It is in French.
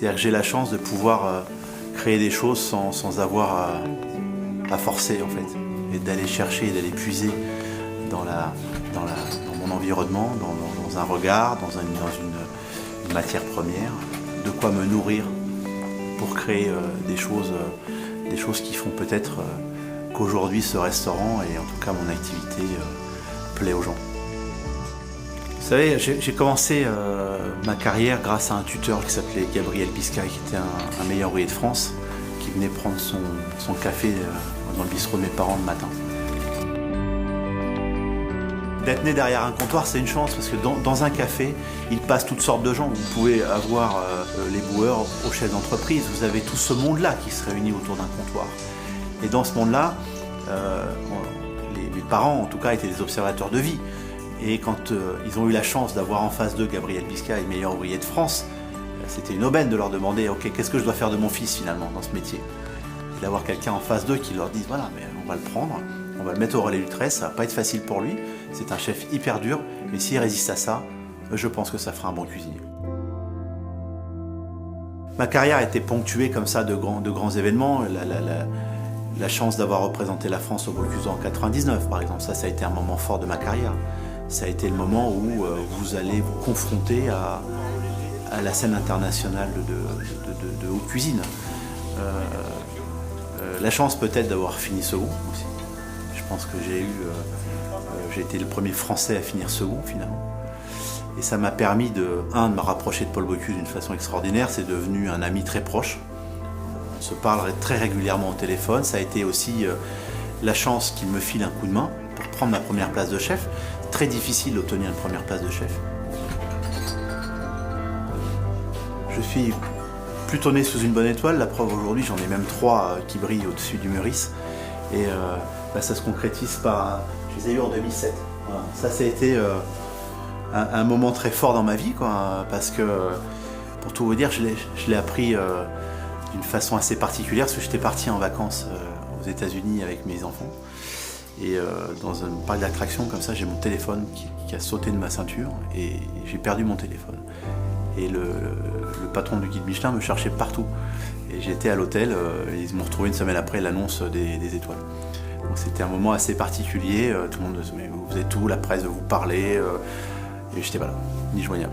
C'est-à-dire que j'ai la chance de pouvoir créer des choses sans avoir à forcer en fait. Et d'aller chercher, d'aller puiser dans mon environnement, dans un regard, dans une matière première, de quoi me nourrir pour créer des choses qui font peut-être qu'aujourd'hui ce restaurant et en tout cas mon activité plaît aux gens. Vous savez, j'ai commencé ma carrière grâce à un tuteur qui s'appelait Gabriel Biscay, qui était un meilleur ouvrier de France, qui venait prendre son café dans le bistrot de mes parents le matin. D'être né derrière un comptoir, c'est une chance, parce que dans un café, il passe toutes sortes de gens. Vous pouvez avoir les boueurs aux chefs d'entreprise, vous avez tout ce monde-là qui se réunit autour d'un comptoir. Et dans ce monde-là, mes parents, en tout cas, étaient des observateurs de vie. Et quand ils ont eu la chance d'avoir en face d'eux Gabriel Biscay, meilleur ouvrier de France, c'était une aubaine de leur demander « Ok, qu'est-ce que je dois faire de mon fils finalement dans ce métier ?» Et d'avoir quelqu'un en face d'eux qui leur dise « Voilà, mais on va le prendre, on va le mettre au relais du trait, ça va pas être facile pour lui, c'est un chef hyper dur, mais s'il résiste à ça, je pense que ça fera un bon cuisinier. » Ma carrière a été ponctuée comme ça de grands événements. La chance d'avoir représenté la France au Bocuse en 99, par exemple, ça a été un moment fort de ma carrière. Ça a été le moment où vous allez vous confronter à la scène internationale de haute cuisine. La chance peut-être d'avoir fini second aussi. Je pense que j'ai été le premier Français à finir second finalement. Et ça m'a permis de me rapprocher de Paul Bocuse d'une façon extraordinaire. C'est devenu un ami très proche. On se parle très régulièrement au téléphone. Ça a été aussi la chance qu'il me file un coup de main pour prendre ma première place de chef. Très difficile d'obtenir une première place de chef. Je suis plutôt né sous une bonne étoile. La preuve aujourd'hui, j'en ai même 3 qui brillent au-dessus du Meurice. Et ça se concrétise par... Je les ai eu en 2007. Voilà. Ça a été un moment très fort dans ma vie, quoi, parce que, pour tout vous dire, je l'ai appris d'une façon assez particulière, parce que j'étais parti en vacances aux États-Unis avec mes enfants. Et dans un parc d'attractions comme ça, j'ai mon téléphone qui a sauté de ma ceinture et j'ai perdu mon téléphone. Et le patron du guide Michelin me cherchait partout. Et j'étais à l'hôtel, ils m'ont retrouvé une semaine après l'annonce des étoiles. Donc c'était un moment assez particulier, tout le monde me disait « Mais vous êtes où ? La presse veut vous parler ?» Et j'étais pas là, ni joignable.